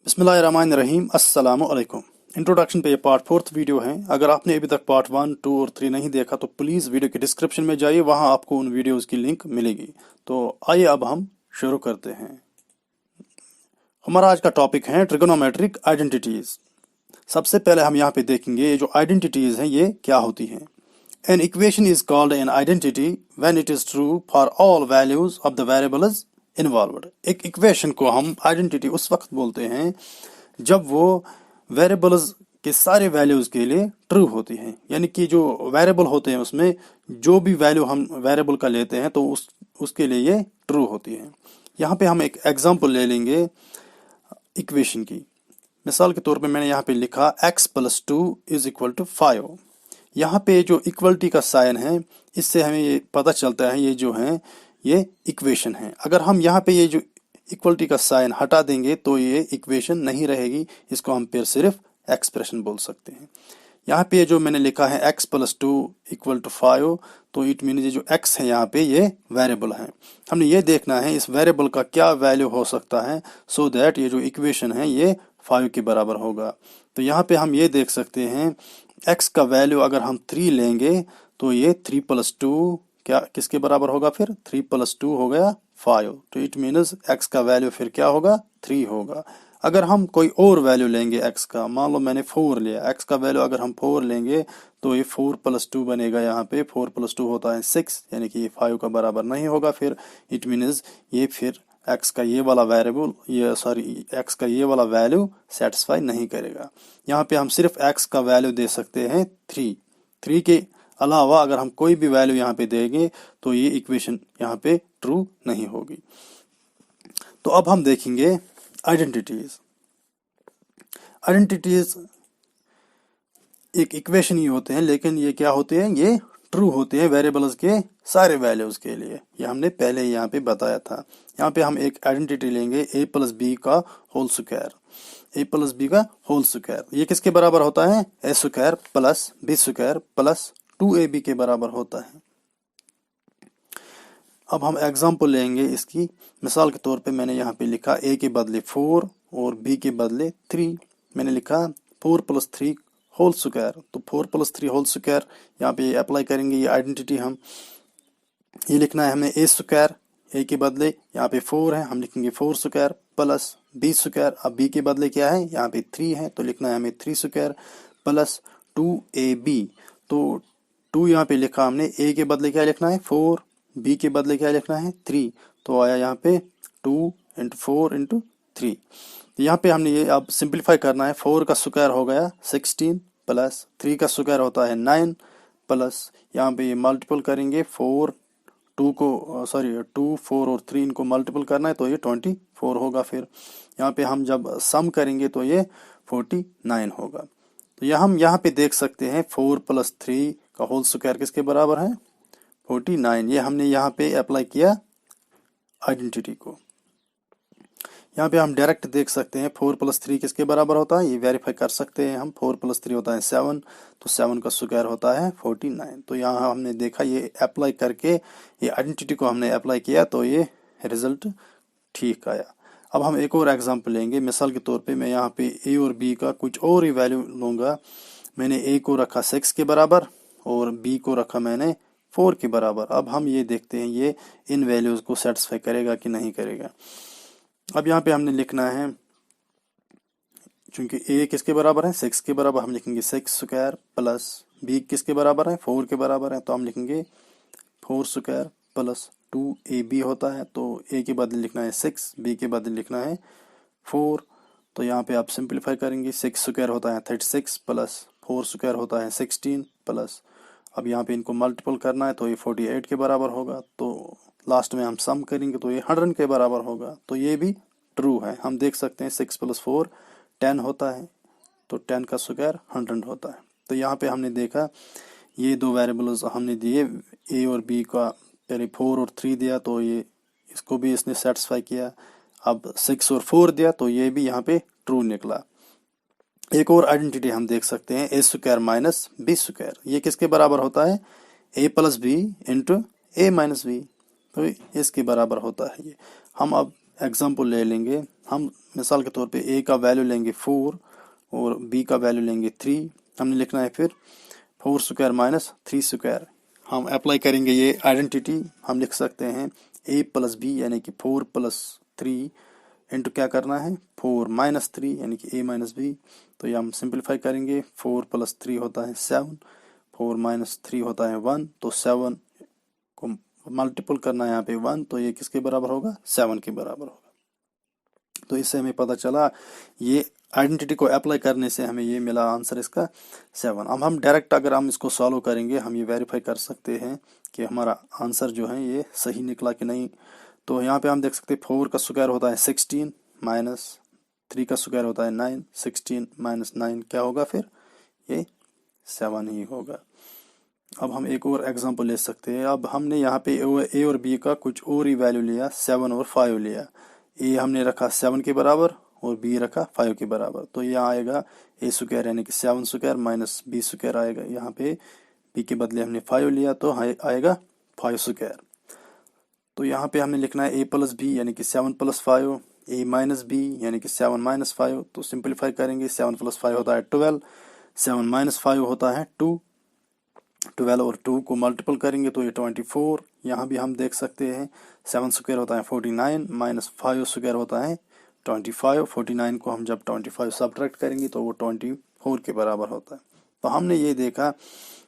बिस्मिल्लाहिर्रहमानिर्रहीम अस्सलामु अलैकुम। इंट्रोडक्शन पे ये पार्ट फोर्थ वीडियो है। अगर आपने अभी तक पार्ट 1, 2 और 3 नहीं देखा तो प्लीज़ वीडियो के डिस्क्रिप्शन में जाइए, वहाँ आपको उन वीडियोस की लिंक मिलेगी। तो आइए अब हम शुरू करते हैं। हमारा आज का टॉपिक है ट्रिगोनोमेट्रिक आइडेंटिटीज। सबसे पहले हम यहाँ पे देखेंगे ये जो आइडेंटिटीज हैं ये क्या होती हैं। An equation is called an identity when it is true for all values of the variables involved. एक इक्वेशन को हम आइडेंटिटी उस वक्त बोलते हैं जब वो वेरिएबल्स के सारे वैल्यूज के लिए ट्रू होती हैं, यानी कि जो वेरिएबल होते हैं उसमें जो भी वैल्यू हम वेरिएबल का लेते हैं तो उसके लिए ये ट्रू होती है। यहाँ पे हम एक एग्जांपल ले लेंगे इक्वेशन की। मिसाल के तौर पे मैंने यहाँ पे लिखा x + 2 = 5। यहाँ पे जो इक्वलिटी का साइन है इससे हमें ये पता चलता है ये जो है ये इक्वेशन है। अगर हम यहाँ पे ये जो इक्वलिटी का साइन हटा देंगे तो ये इक्वेशन नहीं रहेगी, इसको हम फिर सिर्फ एक्सप्रेशन बोल सकते हैं। यहाँ पे जो मैंने लिखा है x + 2 = 5, तो इट मीन ये जो x है यहाँ पे ये वेरिएबल है। हमने ये देखना है इस वेरिएबल का क्या वैल्यू हो सकता है सो दैट ये जो इक्वेशन है ये 5 के बराबर होगा। तो यहाँ पे हम ये देख सकते हैं x का वैल्यू अगर हम 3 लेंगे तो ये 3 + 2 क्या किसके बराबर होगा, फिर 3 + 2 हो गया 5। तो इट मीन्स x का वैल्यू फिर क्या होगा, 3 होगा। अगर हम कोई और वैल्यू लेंगे x का, मान लो मैंने 4 लिया, x का वैल्यू अगर हम 4 लेंगे तो ये 4 + 2 बनेगा। यहाँ पे 4 + 2 होता है 6, यानी कि ये 5 का बराबर नहीं होगा। फिर इट मीन्स ये फिर x का ये वाला वेरिएबल x का ये वाला वैल्यू सेटिस्फाई नहीं करेगा। यहाँ पे हम सिर्फ x का वैल्यू दे सकते हैं 3 के अलावा अगर हम कोई भी वैल्यू यहाँ पे देंगे तो ये इक्वेशन यहाँ पे ट्रू नहीं होगी। तो अब हम देखेंगे आइडेंटिटीज। आइडेंटिटीज एक इक्वेशन ही होते हैं, लेकिन ये क्या होते हैं, ये ट्रू होते हैं वेरिएबल्स के सारे वैल्यूज के लिए। ये हमने पहले ही यहाँ पे बताया था। यहाँ पे हम एक आइडेंटिटी लेंगे a + b का होल स्क्वायर। a + b का होल स्क्वायर ये किसके बराबर होता है, a² + b² + 2ab के बराबर होता है। अब हम एग्जांपल लेंगे इसकी। मिसाल के तौर पे मैंने यहाँ पे लिखा a के बदले 4 और b के बदले 3। मैंने लिखा 4 + 3 होल स्क्वायर। तो 4 + 3 होल स्क्वायर यहाँ पे अप्लाई करेंगे ये आइडेंटिटी। हम ये लिखना है हमें a², a के बदले यहाँ पे 4 है, हम लिखेंगे 4² + b²। अब b के बदले क्या है, यहाँ पे 3 है, तो लिखना है हमें 3² + 2ab। तो 2 यहाँ पे लिखा हमने, a के बदले क्या लिखना है 4, b के बदले क्या लिखना है 3, तो आया यहाँ पे 2 × 4 × 3। तो यहाँ पे हमने ये अब सिंप्लीफाई करना है। 4 का स्क्वायर हो गया 16 + 3 का स्क्वायर होता है 9 प्लस यहाँ पे ये मल्टीपल करेंगे 4 2 को 2 4 और 3 इनको मल्टीपल करना है तो ये 24 होगा। फिर यहाँ पे हम जब सम करेंगे तो ये 49 होगा। तो यह हम यहाँ पे देख सकते हैं 4 + 3 का होल स्क्वायर किसके बराबर है, 49। ये हमने यहाँ पे अप्लाई किया आइडेंटिटी को। यहाँ पे हम डायरेक्ट देख सकते हैं 4 + 3 किसके बराबर होता है, ये वेरीफाई कर सकते हैं हम। 4 + 3 होता है 7, तो 7 का स्क्वायर होता है 49। तो यहाँ हमने देखा ये अप्लाई करके ये आइडेंटिटी को हमने अप्लाई किया तो ये रिजल्ट ठीक आया। अब हम एक और एग्जांपल लेंगे। मिसाल के तौर पे मैं यहाँ पे a और b का कुछ और ही वैल्यू लूँगा। मैंने a को रखा 6 के बराबर और b को रखा मैंने 4 के बराबर। अब हम ये देखते हैं ये इन वैल्यूज़ को सेटिस्फाई करेगा कि नहीं करेगा। अब यहाँ पे हमने लिखना है, चूंकि a किसके बराबर है 6 के बराबर, हम लिखेंगे 6² + b किसके बराबर है 4 के बराबर है, तो हम लिखेंगे 4² + 2ab होता है। तो a के बदले लिखना है 6, b के बदले लिखना है 4। तो यहाँ पे आप सिंप्लीफाई करेंगे, 6² होता है 36 + 4² होता है 16 प्लस अब यहाँ पे इनको मल्टीपल करना है तो ये 48 के बराबर होगा। तो लास्ट में हम सम करेंगे तो ये 100 के बराबर होगा। तो ये भी ट्रू है। हम देख सकते हैं 6 + 4 10 होता है, तो 10 का स्क्वायर 100 होता है। तो यहाँ पे हमने देखा ये दो वेरिएबल्स हमने दिए a और b का, पहले 4 और 3 दिया तो ये इसको भी इसने सेटिस्फाई किया। अब 6 और 4 दिया तो ये भी यहाँ पे ट्रू निकला। एक और आइडेंटिटी हम देख सकते हैं a² - b²। ये किसके बराबर होता है, a + b × a - b, तो इसके बराबर होता है ये। हम अब एग्जांपल ले लेंगे। हम मिसाल के तौर पे a का वैल्यू लेंगे 4 और b का वैल्यू लेंगे 3। हमने लिखना है फिर 4 स्क्वायर माइनस 3 स्क्वायर। हम अप्लाई करेंगे ये आइडेंटिटी। हम लिख सकते हैं a प्लस बी यानी कि 4 प्लस 3 इंटू क्या करना है 4 माइनस 3 यानी कि a माइनस बी। तो ये हम सिंप्लीफाई करेंगे। 4 प्लस 3 होता है 7, 4 माइनस 3 होता है 1। तो 7 को मल्टीपल करना है यहाँ पे 1, तो ये किसके बराबर होगा 7 के बराबर होगा। तो इससे हमें पता चला ये आइडेंटिटी को अप्लाई करने से हमें ये मिला आंसर इसका 7। अब हम डायरेक्ट अगर हम इसको सॉल्व करेंगे हम ये वेरीफाई कर सकते हैं कि हमारा आंसर जो है ये सही निकला कि नहीं। तो यहाँ पे हम देख सकते हैं 4 का स्क्वायर होता है 16 माइनस 3 का स्क्वायर होता है 9, 16 माइनस 9 क्या होगा फिर ये 7 ही होगा। अब हम एक और एग्जांपल ले सकते हैं। अब हमने यहाँ पे ए और बी का कुछ और ही वैल्यू लिया, 7 और 5 लिया। ए हमने रखा 7 के बराबर और बी रखा 5 के बराबर। तो यहाँ आएगा ए स्क्वायर यानी कि 7 स्क्वायर माइनस बी स्क्वायर आएगा। यहाँ पे बी के बदले हमने 5 लिया तो आएगा 5 स्क्वायर। तो यहाँ पे हमें लिखना है ए प्लस बी यानी कि 7 प्लस 5, ए माइनस बी यानी कि 7 माइनस 5। तो सिंप्लीफाई करेंगे। 7 प्लस 5 होता है 12, 7 माइनस 5 होता है 2। 12 और 2 को मल्टीपल करेंगे तो ये 24। यहाँ भी हम देख सकते हैं 7 स्क्वायर होता है 49 माइनस 5 स्क्वायर होता है 25। 49 को हम जब 25 सब्ट्रैक्ट करेंगे तो वो 24 के बराबर होता है। तो हमने ये देखा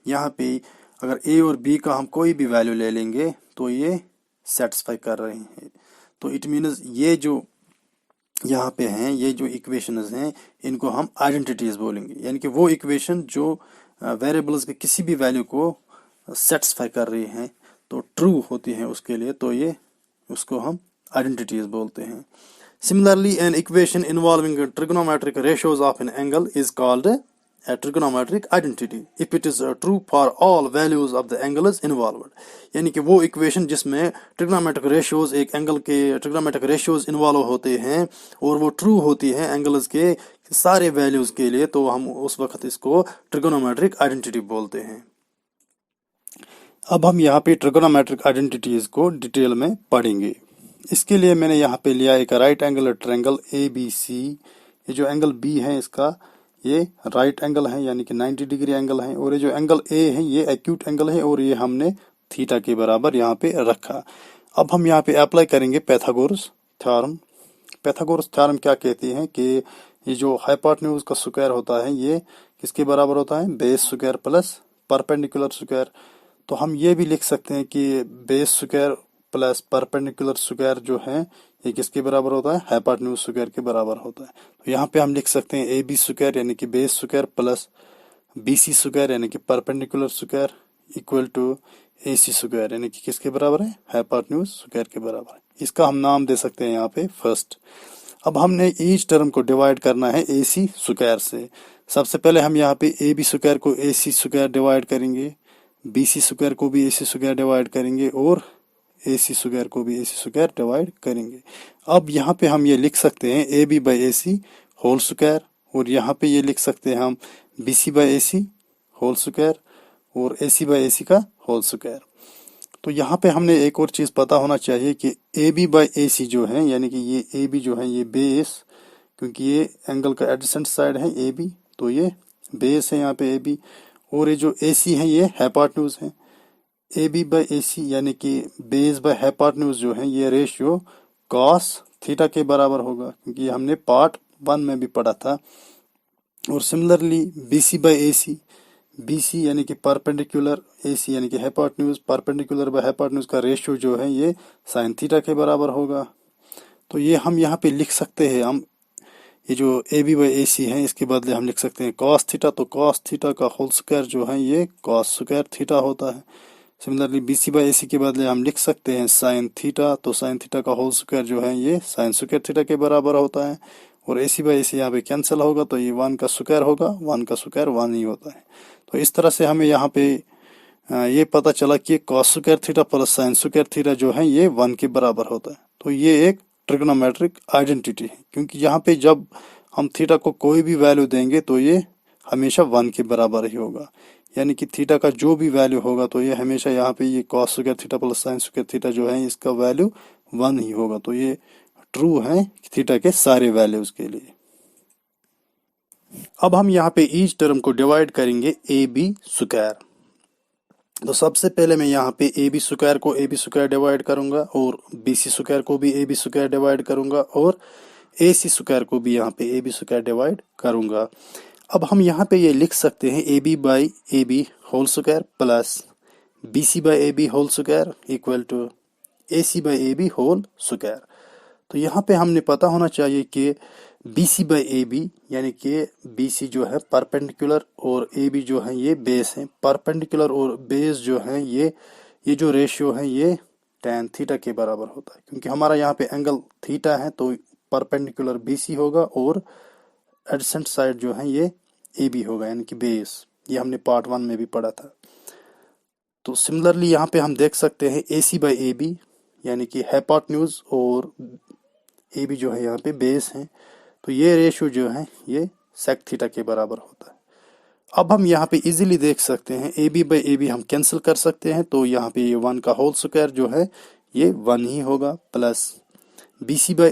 यहाँ पे अगर ए और बी का हम कोई भी वैल्यू ले लेंगे तो ये सेटिस्फाई कर रहे हैं। तो इट मीन्स ये जो यहाँ पे हैं ये जो इक्वेशंस हैं इनको हम आइडेंटिटीज बोलेंगे, यानी कि वो इक्वेशन जो वेरिएबल्स के किसी भी वैल्यू को सेटिस्फाई कर रही हैं तो ट्रू होती हैं उसके लिए, तो ये उसको हम आइडेंटिटीज बोलते हैं। Similarly an equation involving trigonometric ratios of an angle is called a trigonometric identity if it is true for all values of the angles involved। यानी कि वो इक्वेशन जिसमें ट्रिग्नोमेट्रिक रेशियोज एक एंगल के ट्रिग्नोमेट्रिक रेशियोज इन्वॉल्व होते हैं और वो ट्रू होती हैं एंगल्स के सारे वैल्यूज के लिए, तो हम उस वक्त इसको ट्रिगोनोमेट्रिक आइडेंटिटी बोलते हैं। अब हम यहाँ पे ट्रिगोनोमेट्रिक आइडेंटिटीज को डिटेल में पढ़ेंगे। इसके लिए मैंने यहाँ पे लिया एक राइट एंगल ट्रायंगल ABC। ये जो एंगल B है इसका ये राइट एंगल है यानी कि 90 डिग्री एंगल है, और ये जो एंगल A है ये एक्यूट एंगल है और ये हमने थीटा के बराबर यहाँ पे रखा। अब हम यहाँ पे अप्लाई करेंगे पैथागोरस थ्योरम। पैथागोरस थ्योरम क्या कहती है कि ये जो हाइपोटेन्यूज का स्क्वायर होता है ये किसके बराबर होता है base square plus perpendicular square. तो हम ये भी लिख सकते हैं कि base square plus perpendicular square जो है ये किसके बराबर होता है हाइपोटेन्यूज स्क्वायर के बराबर होता है। तो यहाँ पे हम लिख सकते हैं ए बी स्क्वायर यानी कि base square plus BC square यानी कि perpendicular square equal to AC square यानी कि किसके बराबर है हाइपोटेन्यूज स्क्वायर के बराबर है। इसका हम नाम दे सकते हैं यहाँ पे फर्स्ट। अब हमने ईच टर्म को डिवाइड करना है AC स्क्वायर से। सबसे पहले हम यहाँ पे AB स्क्वायर को AC स्क्वायर डिवाइड करेंगे, BC स्क्वायर को भी AC स्क्वायर डिवाइड करेंगे और AC स्क्वायर को भी AC स्क्वायर डिवाइड करेंगे। अब यहाँ पे हम ये लिख सकते हैं AB by AC whole square, और यहाँ पे ये लिख सकते हैं हम BC by AC whole square और AC बाई AC का होल स्क्वायर। तो यहाँ पे हमने एक और चीज पता होना चाहिए कि AB बाई AC जो है यानी कि ये AB जो है ये बेस, क्योंकि ये एंगल का एडजेसेंट साइड है AB तो ये बेस है यहाँ पे AB, और ये जो AC है ये हाइपोटेन्यूज है। AB बाई AC यानी कि बेस बाई हाइपोटेन्यूज जो है ये रेशियो कॉस थीटा के बराबर होगा, क्योंकि हमने पार्ट 1 में भी पढ़ा था। और similarly BC by AC, BC यानी कि परपेंडिकुलर, AC यानी कि हाइपोटेन्यूज, परपेंडिकुलर बाई हाइपोटेन्यूज का रेशियो जो है ये साइन थीटा के बराबर होगा। तो ये हम यहाँ पे लिख सकते हैं, हम ये जो AB बाई AC है इसके बदले हम लिख सकते हैं कॉस थीटा। तो कॉस थीटा का होल स्क्वायर जो है ये कॉस स्क्वायर थीटा होता है। सिमिलरली BC बाई AC के बदले हम लिख सकते हैं साइन थीटा। तो साइन थीटा का होल स्क्वायर जो है ये साइन स्क्वायर थीटा के बराबर होता है, और AC बाई AC यहाँ पे कैंसिल होगा तो ये 1 का स्क्वायर होगा, 1 का स्क्वायर 1 ही होता है। तो इस तरह से हमें यहाँ पे ये पता चला कि cos square theta plus sign square theta जो है ये 1 के बराबर होता है। तो ये एक ट्रिग्नोमेट्रिक आइडेंटिटी है, क्योंकि यहाँ पे जब हम थीटा को कोई भी वैल्यू देंगे तो ये हमेशा 1 के बराबर ही होगा, यानी कि थीटा का जो भी वैल्यू होगा तो ये हमेशा यहाँ पे ये cos square theta plus sign square theta जो है इसका वैल्यू 1 ही होगा। तो ये ट्रू है थीटा के सारे वैल्यूज के लिए। अब हम यहाँ पे ईच टर्म को डिवाइड करेंगे ए बी स्क्वायर। तो सबसे पहले मैं यहाँ पे ए बी स्क्वायर को ए बी स्क्वायर डिवाइड करूंगा और बी सी स्क्वायर को भी ए बी स्क्वायर डिवाइड करूंगा और ए सी स्क्वायर को भी यहाँ पे ए बी स्क्वायर डिवाइड करूंगा। अब हम यहाँ पे ये लिख सकते हैं A B by A B whole square plus B C by A B whole square equal to A C by A B whole square. तो यहाँ पे हमने पता होना चाहिए कि B C by A B यानी कि बी सी जो है परपेंडिकुलर और ए बी जो है ये बेस है। परपेंडिकुलर और बेस जो है ये जो रेशियो है ये tan थीटा के बराबर होता है, क्योंकि हमारा यहाँ पे एंगल थीटा है तो परपेंडिकुलर बी सी होगा और एडसेंट साइड जो है ये ए बी होगा यानी कि बेस। ये हमने पार्ट 1 में भी पढ़ा था। तो सिमिलरली यहाँ पे हम देख सकते हैं ए सी बाई ए बी यानी कि हाइपोटेन्यूज और ए बी जो है यहाँ पे बेस है, तो ये रेशियो जो है ये सेक थीटा के बराबर होता है। अब हम यहाँ पे इजीली देख सकते हैं A B by A B हम कैंसिल कर सकते हैं, तो यहाँ पे ये 1 का होल स्क्वायर जो है ये 1 ही होगा plus B C by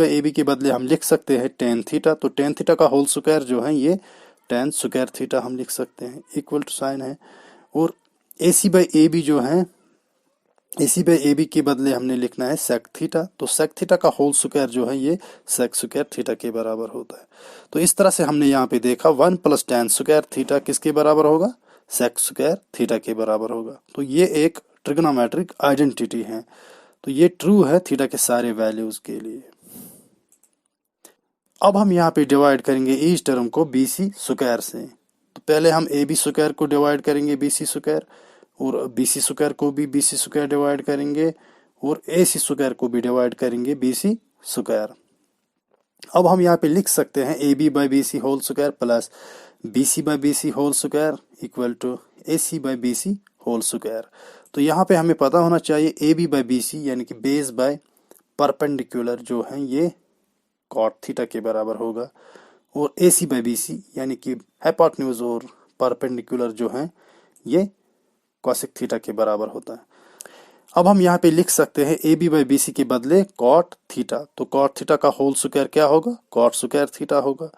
A B के बदले हम लिख सकते हैं tan थीटा। तो tan थीटा का होल स्क्वायर जो है ये tan स्क्वायर थीटा हम लिख सकते हैं इक्वल टू साइन है। और ए सी बाई ए बी जो है ए सी बाई ए बी के बदले हमने लिखना है सेक थीटा। तो सेक थीटा का होल स्क्वायर जो है ये सेक स्क्वायर थीटा के बराबर होता है। तो इस तरह से हमने यहाँ पे देखा 1 प्लस tan स्क्वायर थीटा किसके बराबर होगा, सेक स्क्वायर थीटा के बराबर होगा। तो ये एक ट्रिग्नोमेट्रिक आइडेंटिटी है, तो ये ट्रू है थीटा के सारे वैल्यूज के लिए। अब हम यहाँ पे डिवाइड करेंगे ईच टर्म को बी सी स्क्वायर से। तो पहले हम ए बी स्क्वायर को डिवाइड करेंगे बी सी स्क्वायर और बी सी स्क्वायर को भी बी सी स्क्वायर डिवाइड करेंगे और ए सी स्क्वायर को भी डिवाइड करेंगे बी सी स्क्वायर। अब हम यहाँ पे लिख सकते हैं A B by B C whole square plus B C by B C whole square equal to A C by B C whole square. तो यहाँ पे हमें पता होना चाहिए A B by B C यानी कि बेस बाय परपेंडिकुलर जो है ये कॉट थीटा के बराबर होगा और ए सी बाई बी सी यानी कि हाइपोटेन्यूज और परपेंडिकुलर जो है ये कॉसेक थीटा के बराबर होता है। अब हम यहाँ पे लिख सकते हैं A B by B C के बदले कॉट थीटा। तो कॉट थीटा का होल स्क्वायर क्या होगा, कॉट स्क्वायर थीटा होगा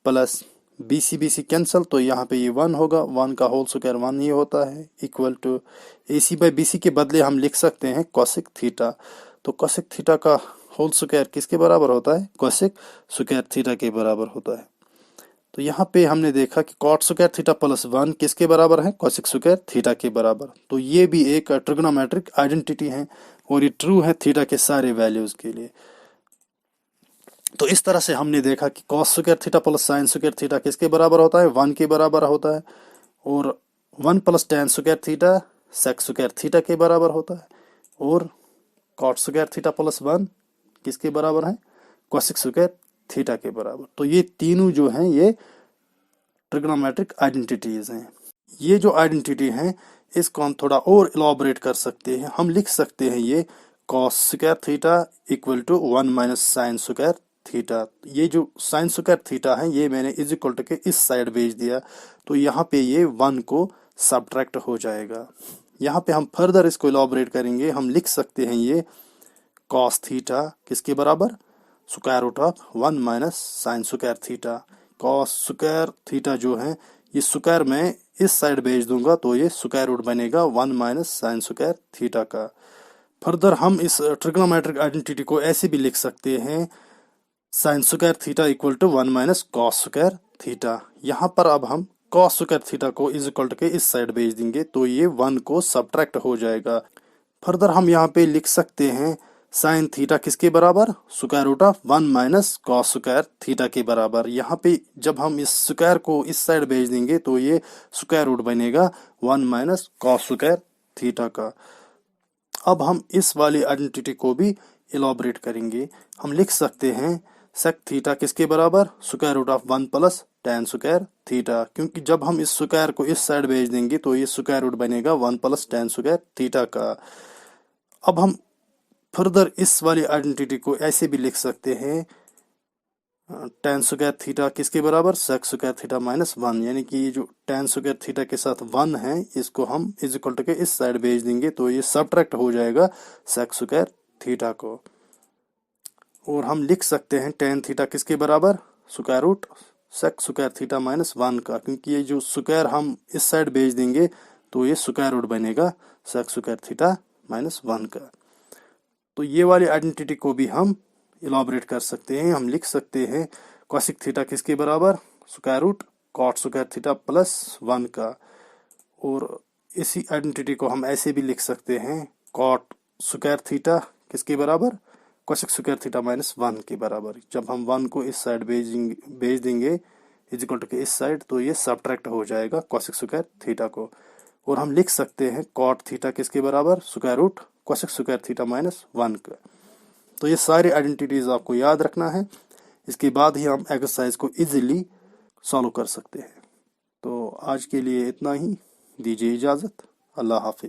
प्लस बी सी कैंसल, तो यहाँ पे ये 1 होगा, 1 का होल स्क्वायर 1 ही होता है equal to A C by B C के बदले हम लिख सकते हैं कॉसेक थीटा। तो कॉसेक थीटा का होल स्क्वायर किसके बराबर होता है, कॉसेक स्क्वायर थीटा के बराबर होता है। तो यहाँ पे हमने देखा कि कॉट स्क्वायर थीटा प्लस 1 किसके बराबर है, कॉसेक स्क्वायर थीटा के बराबर। तो ये भी एक ट्रिग्नोमेट्रिक आइडेंटिटी है और ये ट्रू है थीटा के सारे वैल्यूज के लिए। तो इस तरह से हमने देखा कि cos square theta plus sign square theta किसके बराबर होता है, 1 के बराबर होता है और 1 plus tan square theta sec square theta के बराबर होता है और कॉट स्क्वायर थीटा प्लस 1 किसके बराबर है, कॉसेक स्क्वायर थीटा के बराबर। तो ये तीनों जो हैं ये ट्रिग्नोमेट्रिक आइडेंटिटीज हैं। ये जो आइडेंटिटी हैं इसको हम थोड़ा और इलाबोरेट कर सकते हैं। हम लिख सकते हैं ये cos square theta equal to 1 minus sine square theta. ये जो साइन स्क्वायर थीटा है ये मैंने इज इक्वल टू के इस साइड भेज दिया, तो यहाँ पे ये 1 को सब्ट्रैक्ट हो जाएगा। यहाँ पे हम फर्दर इसको इलाबोरेट करेंगे। हम लिख सकते हैं ये कॉस थीटा किसके बराबर, square root of 1 minus sine square theta. Cos square theta जो है ये स्क्वायर में इस साइड भेज दूंगा तो ये स्क्वायर रूट बनेगा 1 माइनस साइन स्क्वायर थीटा का। फर्दर हम इस ट्रिग्नोमेट्रिक आइडेंटिटी को ऐसे भी लिख सकते हैं sine square theta equal to 1 minus cos square theta. यहाँ पर अब हम कॉस स्क्वायर थीटा को इज इक्वल टू के इस साइड भेज देंगे तो ये 1 को सब्ट्रैक्ट हो जाएगा। फर्दर हम यहाँ पे लिख सकते हैं साइन थीटा किसके बराबर, square root of 1 minus cos square theta के बराबर। यहाँ पे जब हम इस स्क्वायर को इस साइड भेज देंगे तो ये स्क्वायर रूट बनेगा 1 माइनस कॉस स्क्वायर थीटा का। अब हम इस वाली आइडेंटिटी को भी इलाबोरेट करेंगे। हम लिख सकते हैं सेक थीटा किसके बराबर, square root of 1 plus tan square theta, क्योंकि जब हम इस स्क्वायर को इस साइड भेज देंगे तो ये स्क्वायर रूट बनेगा 1 प्लस tan स्क्वायर थीटा का। अब हम फर्दर इस वाली आइडेंटिटी को ऐसे भी लिख सकते हैं tan स्क्वायर थीटा किसके बराबर, सेक स्क्वायर थीटा माइनस 1, यानी कि ये जो tan स्क्वायर थीटा के साथ 1 है इसको हम इज इक्वल टू के इस साइड भेज देंगे तो ये सब्ट्रैक्ट हो जाएगा सेक स्क्वायर थीटा को। और हम लिख सकते हैं टेन थीटा किसके बराबर, square root sec square theta minus 1 का, क्योंकि ये जो स्क्वायर हम इस साइड भेज देंगे तो ये स्क्वायर रूट बनेगा सेक स्क्वायर थीटा माइनस 1 का। तो ये वाली आइडेंटिटी को भी हम इलाबरेट कर सकते हैं। हम लिख सकते हैं कॉसिक थीटा किसके बराबर, square root cot square theta plus 1 का। और इसी आइडेंटिटी को हम ऐसे भी लिख सकते हैं कॉट स्क्वायर थीटा किसके बराबर, कोसेक स्क्वायर थीटा माइनस 1 के बराबर। जब हम 1 को इस साइड भेज देंगे इज इक्वल टू के इस साइड, तो ये सब्ट्रैक्ट हो जाएगा कोसेक स्क्वायर थीटा को। और हम लिख सकते हैं कॉट थीटा किसके बराबर, square root cosec square theta minus 1 का। तो ये सारी आइडेंटिटीज आपको याद रखना है, इसके बाद ही हम एक्सरसाइज को इजीली सॉल्व कर सकते हैं। तो आज के लिए इतना ही, दीजिए इजाज़त, अल्लाह हाफिज।